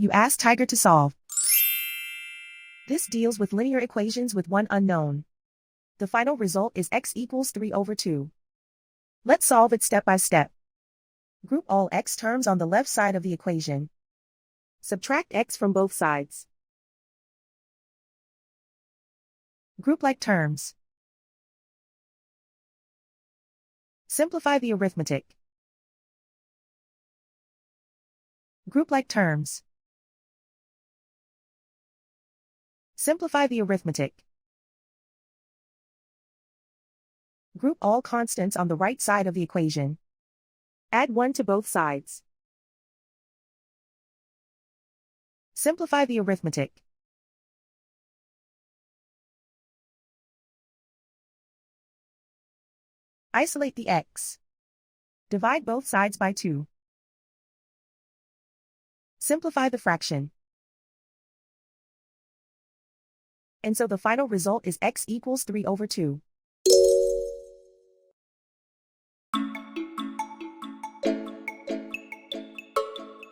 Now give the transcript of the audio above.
You ask Tiger to solve. This deals with linear equations with one unknown. The final result is x equals 3/2. Let's solve it step by step. Group all x terms on the left side of the equation. Subtract x from both sides. Group like terms. Simplify the arithmetic. Group like terms. Simplify the arithmetic. Group all constants on the right side of the equation. Add 1 to both sides. Simplify the arithmetic. Isolate the x. Divide both sides by 2. Simplify the fraction. And so the final result is x equals 3/2.